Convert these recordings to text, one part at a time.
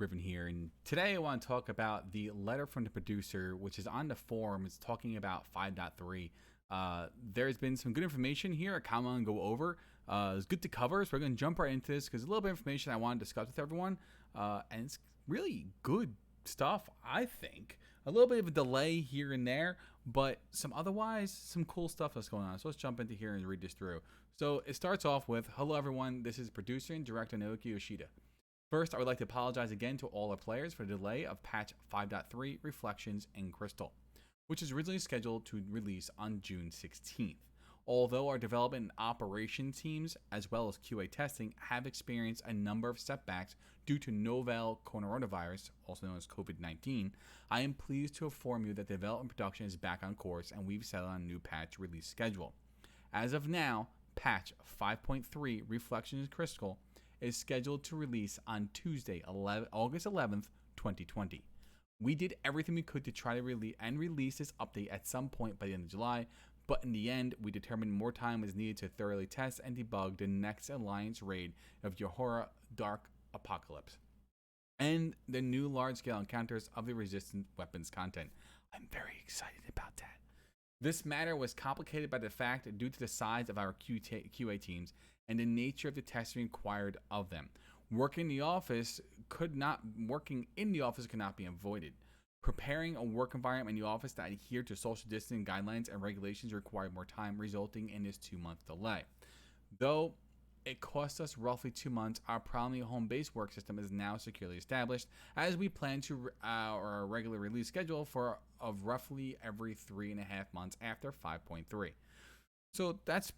Riven here, and today I want to talk about the letter from the producer, which is on the forums talking about 5.3. There's been some good information here I kind of want to go over. It's good to cover, so we're going to jump right into this because a little bit of information I want to discuss with everyone, and it's really good stuff, I think. A little bit of a delay here and there, but some cool stuff that's going on. So let's jump into here and read this through. So it starts off with, "Hello everyone, this is producer and director Naoki Yoshida. First, I would like to apologize again to all our players for the delay of patch 5.3 Reflections in Crystal, which is originally scheduled to release on June 16th. Although our development and operation teams, as well as QA testing, have experienced a number of setbacks due to novel coronavirus, also known as COVID-19, I am pleased to inform you that development production is back on course and we've settled on a new patch release schedule. As of now, patch 5.3 Reflections in Crystal is scheduled to release on Tuesday, August 11th, 2020. We did everything we could to try to release this update at some point by the end of July, but in the end, we determined more time was needed to thoroughly test and debug the next Alliance raid of Yahora Dark Apocalypse and the new large-scale encounters of the resistant weapons content. I'm very excited about that. This matter was complicated by the fact that due to the size of our QA teams and the nature of the testing required of them, working in the office could not be avoided. Preparing a work environment in the office that adhered to social distancing guidelines and regulations required more time, resulting in this 2-month delay. Though it cost us roughly 2 months, our prominently home-based work system is now securely established, as we plan to our regular release schedule of roughly every 3.5 months after 5.3. So that's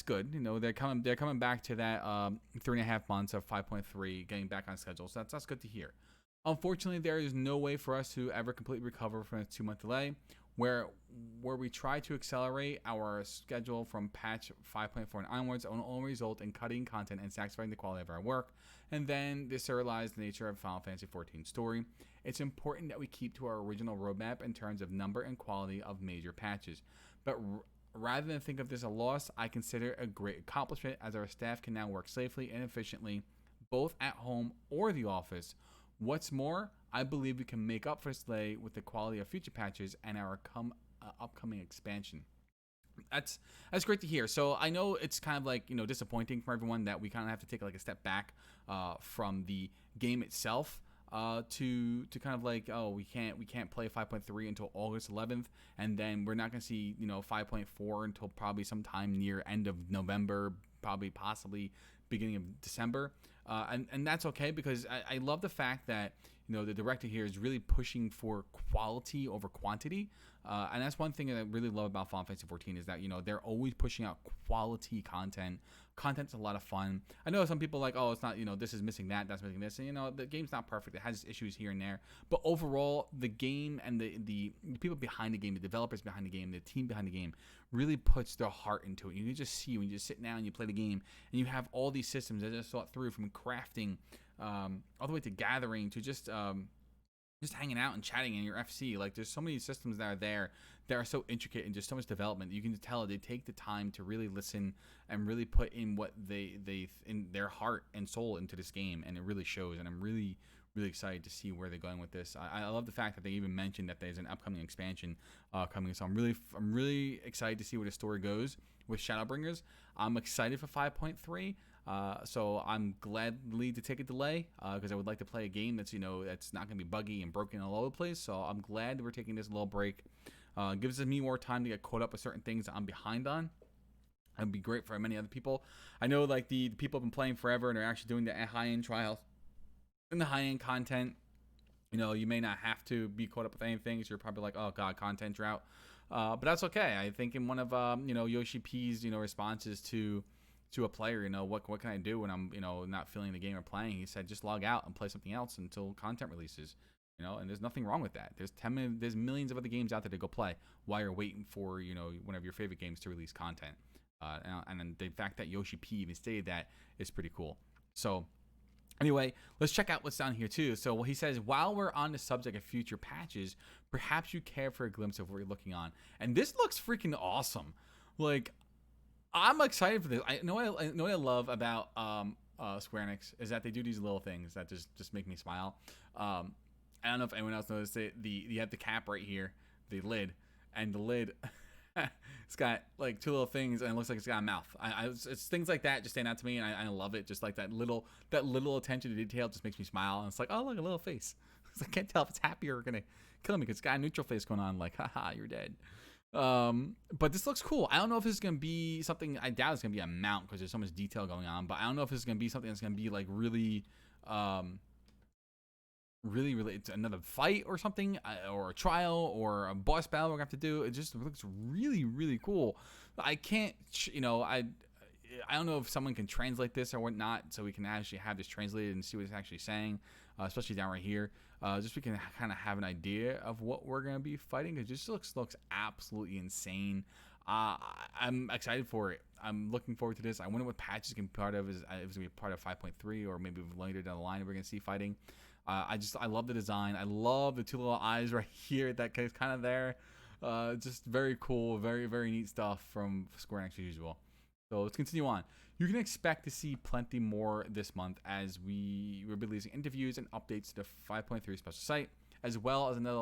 good. You know, they're coming back to that 3.5 months of 5.3, getting back on schedule. So that's good to hear. Unfortunately, there is no way for us to ever completely recover from a 2-month delay. Where we try to accelerate our schedule from patch 5.4 and onwards, it will only result in cutting content and sacrificing the quality of our work, and then deserialize the nature of Final Fantasy XIV story. It's important that we keep to our original roadmap in terms of number and quality of major patches. But rather than think of this a loss, I consider it a great accomplishment, as our staff can now work safely and efficiently, both at home or the office. What's more, I believe we can make up for this delay with the quality of future patches and our upcoming expansion." That's great to hear. So I know it's kind of like, disappointing for everyone that we kind of have to take like a step back from the game itself to kind of like, oh, we can't play 5.3 until August 11th, and then we're not going to see 5.4 until probably sometime near end of November, possibly beginning of December. And that's okay, because I love the fact that the director here is really pushing for quality over quantity, and that's one thing that I really love about Final Fantasy XIV is that they're always pushing out quality content. Content's a lot of fun. I know some people are like, oh, it's not, this is missing that, that's missing this, and the game's not perfect. It has issues here and there, but overall the game and the people behind the game, the developers behind the game, the team behind the game really puts their heart into it. You can just see when you just sit down and you play the game and you have all these systems that are just thought through, from crafting all the way to gathering to just hanging out and chatting in your FC. Like, there's so many systems that are there that are so intricate and just so much development. You can tell they take the time to really listen and really put in what they in their heart and soul into this game, and it really shows. And I'm really excited to see where they're going with this. I love the fact that they even mentioned that there's an upcoming expansion coming. So I'm really excited to see where the story goes with Shadowbringers. I'm excited for 5.3. So I'm gladly to take a delay because I would like to play a game that's that's not going to be buggy and broken all over the place. So I'm glad that we're taking this little break. Gives me more time to get caught up with certain things that I'm behind on. It'd be great for many other people. I know, like, the people have been playing forever and are actually doing the high-end trials and the high-end content. You may not have to be caught up with anything, so you're probably like, oh god, content drought. But that's okay. I think in one of Yoshi P's responses to a player, what can I do when I'm not feeling the game or playing, he said just log out and play something else until content releases. And there's nothing wrong with that. There's millions of other games out there to go play while you're waiting for one of your favorite games to release content. And the fact that Yoshi P even stated that is pretty cool. So anyway, let's check out what's down here too. So he says, while we're on the subject of future patches, perhaps you care for a glimpse of what you're looking on. And this looks freaking awesome. Like, I'm excited for this. I know what I love about Square Enix is that they do these little things that just make me smile. I don't know if anyone else noticed it. You have the cap right here, the lid, and the lid. It's got like two little things, and it looks like it's got a mouth. It's things like that just stand out to me, and I love it. Just like that little attention to detail just makes me smile. And it's like, oh, look, a little face. I can't tell if it's happy or gonna kill me because it's got a neutral face going on. Like, haha, you're dead. But this looks cool. I don't know if this is gonna be something. I doubt it's gonna be a mount because there's so much detail going on. But I don't know if this is gonna be something that's gonna be like really, really it's another fight or something, or a trial or a boss battle we're gonna have to do. It just looks really cool. I can't, I don't know if someone can translate this or whatnot, so we can actually have this translated and see what it's actually saying, especially down right here. Just so we can kind of have an idea of what we're gonna be fighting. It just looks absolutely insane. I'm excited for it. I'm looking forward to this. I wonder what patches can be part of. Is if it's gonna be part of 5.3 or maybe later down the line we're gonna see fighting. I love the design. I love the two little eyes right here that is kind of there. Just very cool, very neat stuff from Square Enix as usual. So let's continue on. You can expect to see plenty more this month as we're releasing interviews and updates to the 5.3 special site, as well as another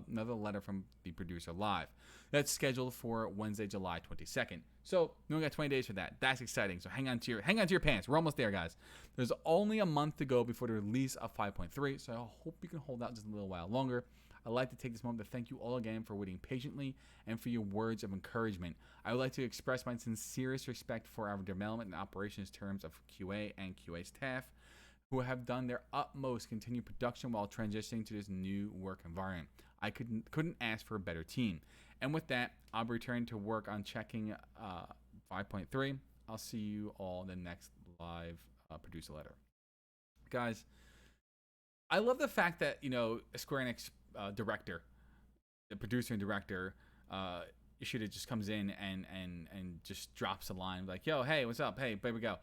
another letter from the producer live. That's scheduled for Wednesday, July 22nd. So we only got 20 days for that. That's exciting. So hang on to your pants. We're almost there, guys. There's only a month to go before the release of 5.3, so I hope you can hold out just a little while longer. I'd like to take this moment to thank you all again for waiting patiently and for your words of encouragement. I would like to express my sincerest respect for our development and operations terms of QA and QA staff who have done their utmost to continue production while transitioning to this new work environment. I couldn't ask for a better team. And with that, I'll return to work on checking 5.3. I'll see you all in the next live producer letter. Guys, I love the fact that, Square Enix director, the producer and director, Yoshida just comes in and just drops a line like, yo, hey, what's up? Hey, here we go.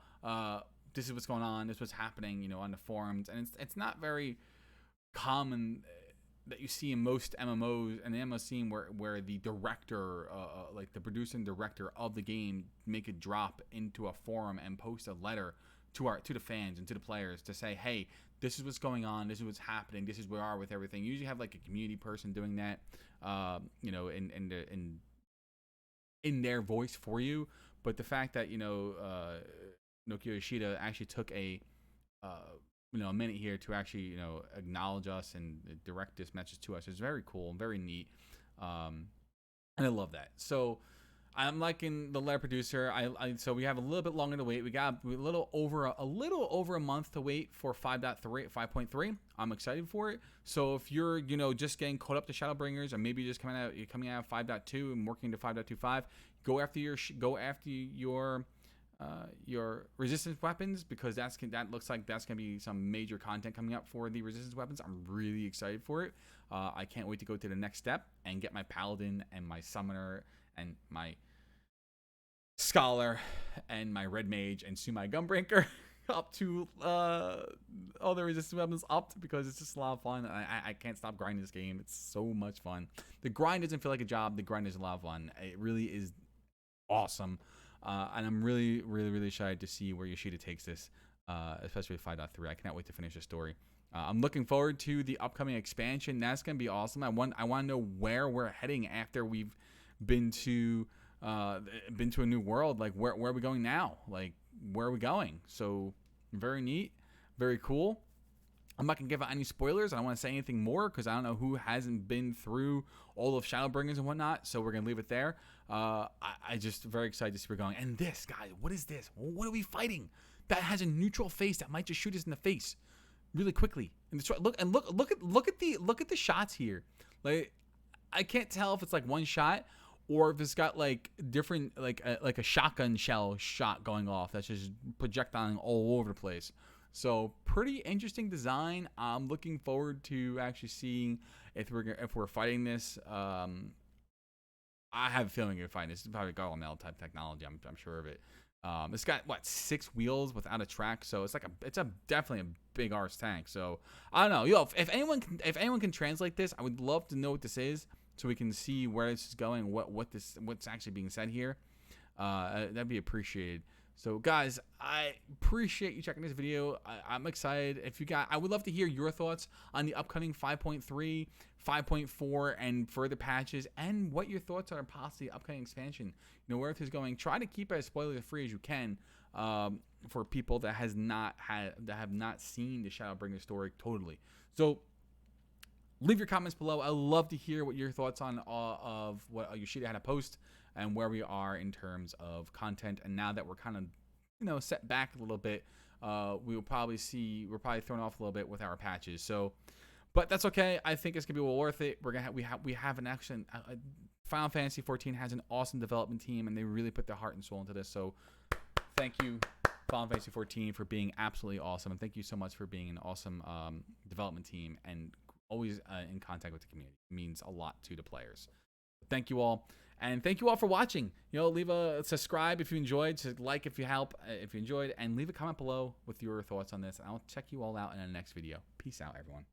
This is what's going on. This is what's happening, on the forums. And it's not very common that you see in most MMOs and the MMO scene where the director, like the producer and director of the game, make a drop into a forum and post a letter to the fans and to the players to say, hey, this is what's going on, this is what's happening, this is where we are with everything. You usually have like a community person doing that, in their voice for you. But the fact that Naoki Yoshida actually took a minute here to actually acknowledge us and direct this message to us is very cool and very neat, and I love that. So I'm liking the letter producer. So we have a little bit longer to wait. We got a little over a month to wait for 5.3. I'm excited for it. So if you're just getting caught up to Shadowbringers, or maybe just coming out of 5.2 and working to 5.25, go after your resistance weapons, because that looks like that's gonna be some major content coming up for the resistance weapons. I'm really excited for it. I can't wait to go to the next step and get my paladin and my summoner and my scholar and my red mage and Sumai Gunbreaker up to all the resistance weapons up, because it's just a lot of fun. I can't stop grinding this game. It's so much fun. The grind doesn't feel like a job. The grind is a lot of fun. It really is awesome. And I'm really excited to see where Yoshida takes this, especially with 5.3. I cannot wait to finish the story. I'm looking forward to the upcoming expansion. That's going to be awesome. I want to know where we're heading after we've been to a new world. Like, where are we going now? Like, where are we going? So, very neat, very cool. I'm not going to give out any spoilers. I don't want to say anything more because I don't know who hasn't been through all of Shadowbringers and whatnot. So we're going to leave it there. I just very excited to see where we're going. And this, guy, what is this? What are we fighting? That has a neutral face that might just shoot us in the face really quickly. And look at the shots here. Like, I can't tell if it's like one shot or if it's got like different, like a shotgun shell shot going off that's just projectiling all over the place. So pretty interesting design. I'm looking forward to actually seeing if we're fighting this. I have a feeling you're fighting this. It's probably Garlemel type technology. I'm sure of it. It's got 6 wheels without a track, so it's definitely a big arse tank. So I don't know, if anyone can translate this, I would love to know what this is, so we can see where this is going, what's actually being said here. That'd be appreciated. So guys, I appreciate you checking this video. I'm excited. If you got, I would love to hear your thoughts on the upcoming 5.3, 5.4, and further patches, and what your thoughts are on possibly upcoming expansion. You know, where Earth is going. Try to keep it as spoiler free as you can, for people that have not seen the Shadowbringer story totally. So leave your comments below. I love to hear what your thoughts on of what Yoshida had to post and where we are in terms of content. And now that we're kind of, you know, set back a little bit, we're probably thrown off a little bit with our patches. So, but that's okay. I think it's gonna be well worth it. We have an action. Final Fantasy 14 has an awesome development team, and they really put their heart and soul into this. So, thank you, Final Fantasy 14, for being absolutely awesome, and thank you so much for being an awesome development team and always in contact with the community. It means a lot to the players. Thank you all, and thank you all for watching. You know, leave a subscribe if you enjoyed, like if you enjoyed, and leave a comment below with your thoughts on this. And I'll check you all out in the next video. Peace out, everyone.